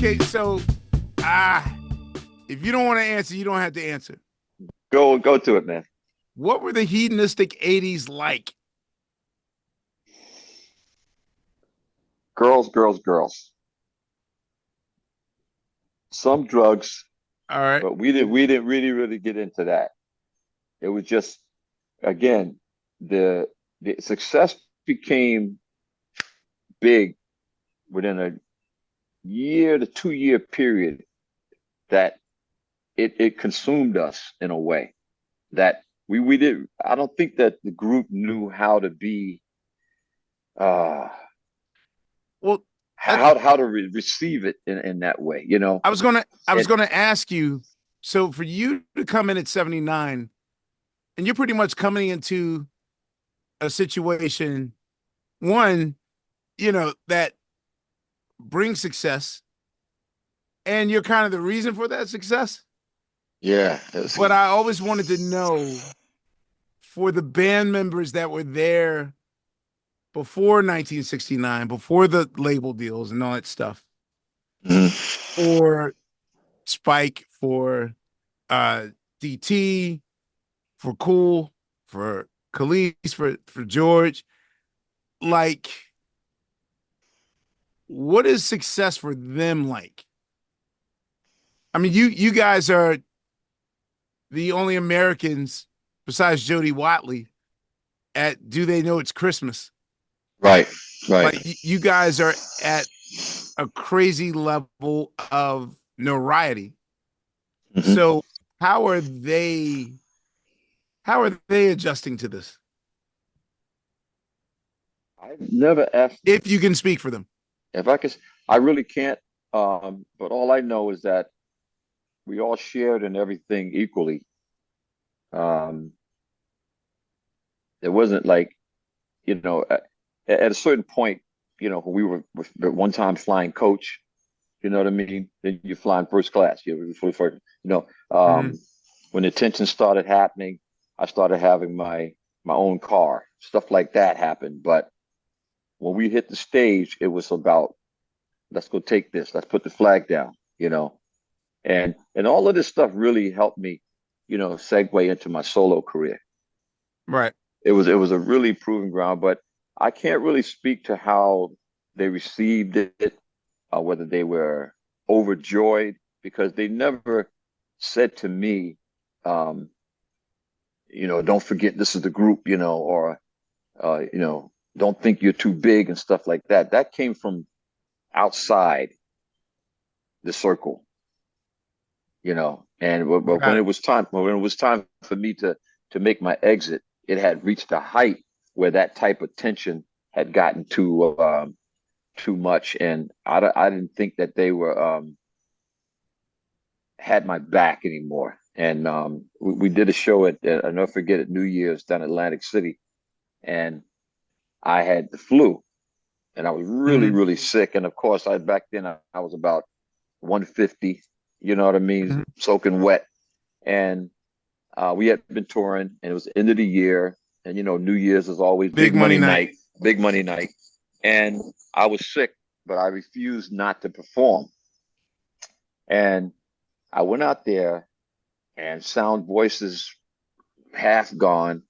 Okay, so if you don't want to answer, you don't have to answer. Go to it, man. What were the hedonistic 80s like? Girls, girls, girls. Some drugs, All right. but we didn't really get into that. It was just, again, the success became big within a year to 2 year period that it consumed us in a way that we did. I don't think that the group knew how to be uh Well, how to receive it in that way, you know. I was And gonna ask you. So for you to come in at 79, and you're pretty much coming into a situation, one, that brings success, and you're kind of the reason for that success. yeah, But I always wanted to know, for the band members that were there before 1969, before the label deals and all that stuff, for Spike, for uh DT, for Kool, for Khalees, for George, like, what is success for them like? I mean, you guys are the only Americans besides Jody Watley at Do They Know It's Christmas? right, right. Like, you guys are at a crazy level of notoriety. Mhm. So how are they adjusting to this? I've never asked If you can speak for them. if I could. I really can't. But all I know is that we all shared in everything equally. Um, it wasn't like, you know, at a certain point, we were at one time flying coach. You know what I mean? Then you're flying first class. You were fully first. You know, Mhm. when the tension started happening, I started having my own car. Stuff like that happened. But when we hit the stage, it was about, let's go take this. Let's put the flag down. And all of this stuff really helped me, segue into my solo career. Right. It was a really proving ground, but I can't really speak to how they received it, whether they were overjoyed, because they never said to me, um, don't forget this is the group, or don't think you're too big and stuff like that. That came from outside the circle, And but Got when it. it was time for me to make my exit, it had reached a height where that type of tension had gotten too much, and I didn't think that they were had my back anymore. And we did a show I'll never forget, at New Year's down in Atlantic City, and I had the flu, and I was really Mhm. really sick. And of course, back then I was about 150, you know what I mean, Mhm. soaking wet. And we had been touring, and it was the end of the year, and New Year's is always Big money night. big money night. And I was sick, but I refused not to perform. And I went out there, and sound voices half gone,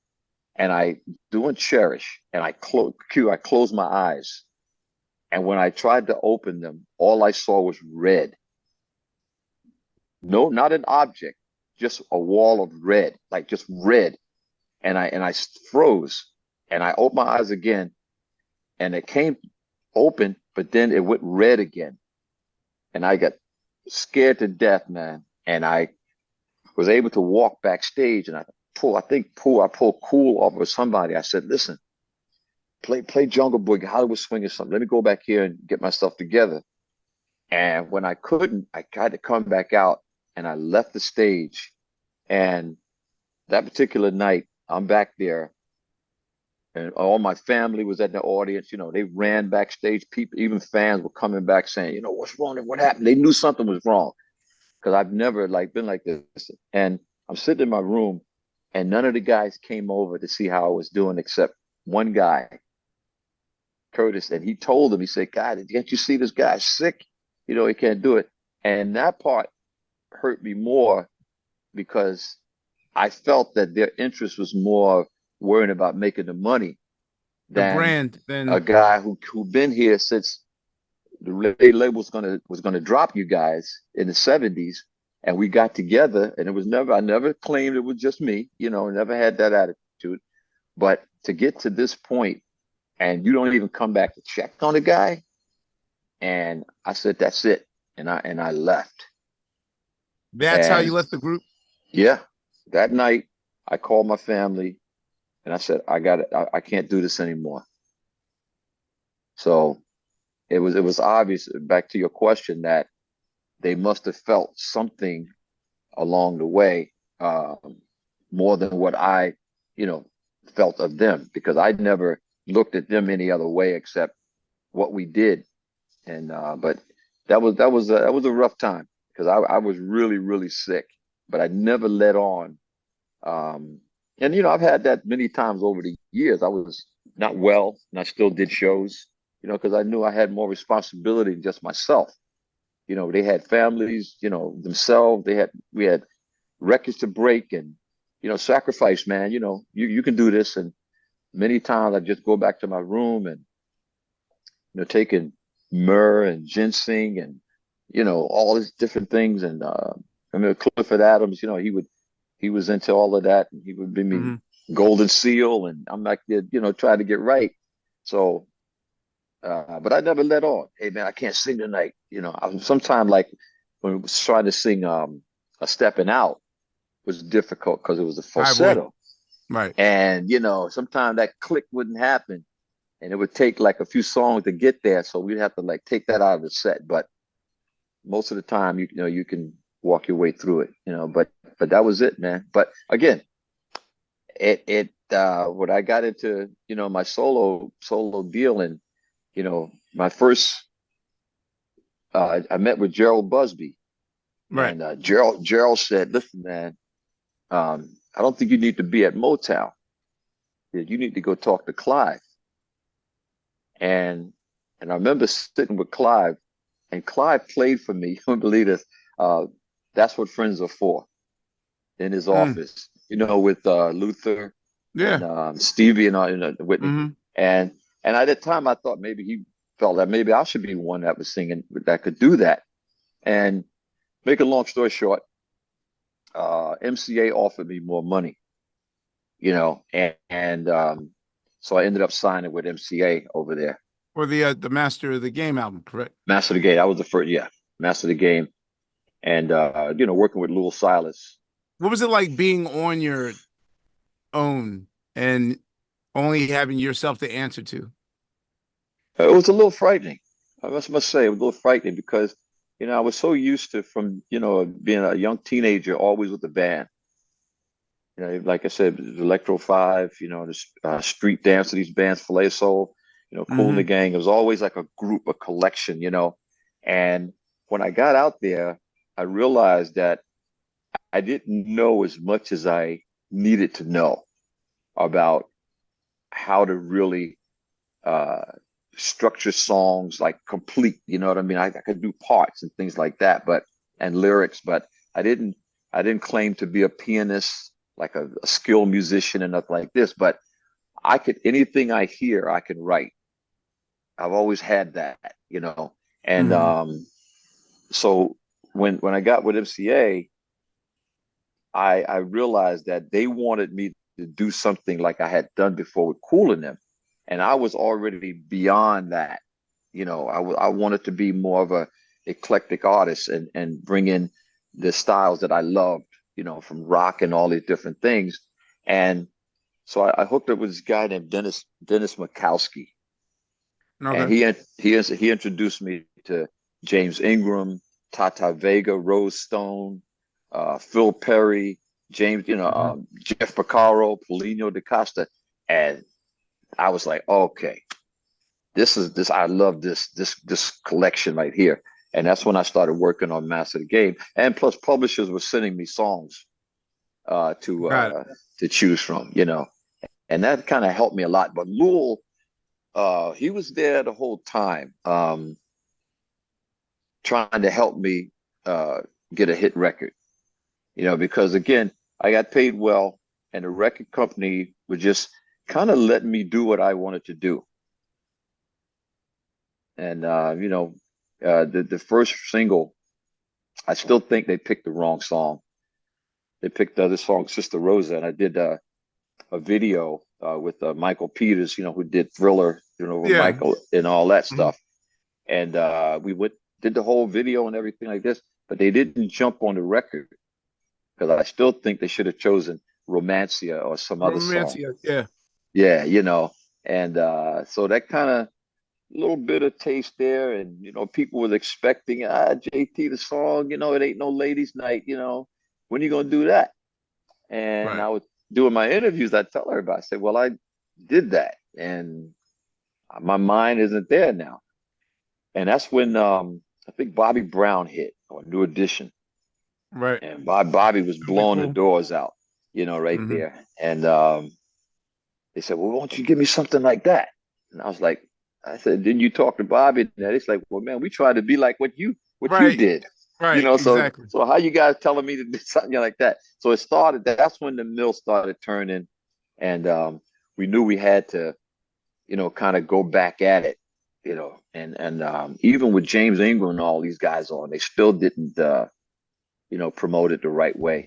and I doing Cherish, and I closed my eyes, and when I tried to open them, all I saw was red. No, not an object, just a wall of red, like just red. And I froze, and I opened my eyes again, and it came open, but then it went red again, and I got scared to death, man. And I was able to walk backstage, and I pulled Kool off of somebody. I said, listen, play Jungle Boy, Hollywood Swing or something. Let me go back here and get myself together. And when I couldn't, I tried to come back out, and I left the stage. And that particular night, I'm back there, and all my family was at the audience. They ran backstage. People, even fans, were coming back saying, what's wrong? What happened? They knew something was wrong, because I've never been like this. And I'm sitting in my room, and none of the guys came over to see how I was doing except one guy, Curtis. And he told him, he said, God, can't you see this guy's sick? he can't do it. And that part hurt me more because I felt that their interest was more worrying about making the money The than brand, a then guy who been here since the label was gonna drop you guys in the 70s, and we got together, and it was never I never claimed it was just me, never had that attitude. But to get to this point and you don't even come back to check on the guy, and I said, that's it. And I left. that's how you And left the group. yeah, that night I called my family and I said, I got it. I can't do this anymore. So it was obvious, back to your question, that they must have felt something along the way, more than what I, you know, felt of them, because I never looked at them any other way except what we did. And but that was a rough time because I was really, really sick, but I never let on. And I've had that many times over the years. I was not well, and I still did shows, because I knew I had more responsibility than just myself. They had families, themselves. We had records to break, and sacrifice, man. You can do this. And many times I just go back to my room and taking myrrh and ginseng and all these different things. And I mean, Clifford Adams, he was into all of that, and he would bring me Hmm. Golden Seal, and I'm like, trying to get right. So, but I never let on. Hey, man, I can't sing tonight. Sometimes, like when I was trying to sing a stepping out was difficult because it was a I would. falsetto, Right. and sometimes that click wouldn't happen, and it would take like a few songs to get there. So we'd have to like take that out of the set. But most of the time, you can walk your way through it. But that was it, man. But again, when I got into my solo deal, and my first I met with Gerald Busby, Right. and Gerald said, "Listen, man, I don't think you need to be at Motown. You need to go talk to Clive." And I remember sitting with Clive, and Clive played for me. You wouldn't believe this. Uh, that's what friends are for, in his Mm. office, with Luther and Yeah. Stevie and Whitney. Hmm. And at that time, I thought maybe he felt that maybe I should be one that was singing that could do that. And make a long story short, MCA offered me more money, and so I ended up signing with MCA over there. Or the Master of the Game album, correct? Master of the Game. I was the first, yeah, Master of the Game, and working with Lil Silas. What was it like being on your own and only having yourself to answer to? It was a little frightening. I must say, it was a little frightening because, I was so used to, from, being a young teenager, always with the band. Like I said, Electro Five, the street dance of these bands, Filet Soul, Kool The Hmm. Gang. It was always like a group, a collection. And when I got out there, I realized that I didn't know as much as I needed to know about how to really uh, structure songs like complete. You know what I mean? I could do parts and things like that, and lyrics, but I didn't. I didn't claim to be a pianist, like a skilled musician and nothing like this. But I could anything I hear, I can write. I've always had that, and Hmm. so when I got with MCA, I realized that they wanted me to do something like I had done before with Kool and them, and I was already beyond that. I wanted to be more of a eclectic artist and bring in the styles that I loved, from rock and all these different things. And so I hooked up with this guy named Dennis Mikowski, and Okay. he introduced me to James Ingram, Tata Vega, Rose Stone, Phil Perry, James, Hmm. Jeff Porcaro, Paulinho da Costa, and I was like, okay, this is this. I love this collection right here, and that's when I started working on Master of the Game. And plus, publishers were sending me songs uh, to Got it. uh, to choose from, and that kind of helped me a lot. But Lul, he was there the whole time. trying to help me get a hit record. Because again, I got paid well, and the record company was just kind of letting me do what I wanted to do. And the first single, I still think they picked the wrong song. They picked the other song, Sister Rosa, and I did a video with Michael Peters, who did Thriller, with Yeah. Michael and all that Mhm. stuff. And we did the whole video and everything like this, but they didn't jump on the record because I still think they should have chosen Romancia or some other Romance, song. yeah, yeah. Yeah, and so that kind of little bit of taste there, and people was expecting JT the song, it ain't no ladies' night, when are you gonna do that? And Right, I was doing my interviews, I tell everybody, I said, well, I did that, and my mind isn't there now. And that's when I think Bobby Brown hit or New Edition, right. and Bobby was Really blowing the cool. doors out, right Hmm. there. And they said, well, won't you give me something like that? And I said, didn't you talk to Bobby? And it's like, well, man, we tried to be like what you Right, did, right. so Exactly. how you guys telling me to do something like that? So it started. That's when the mill started turning, and we knew we had to, kind of go back at it, and even with James Ingram and all these guys on, they still didn't, promote it the right way.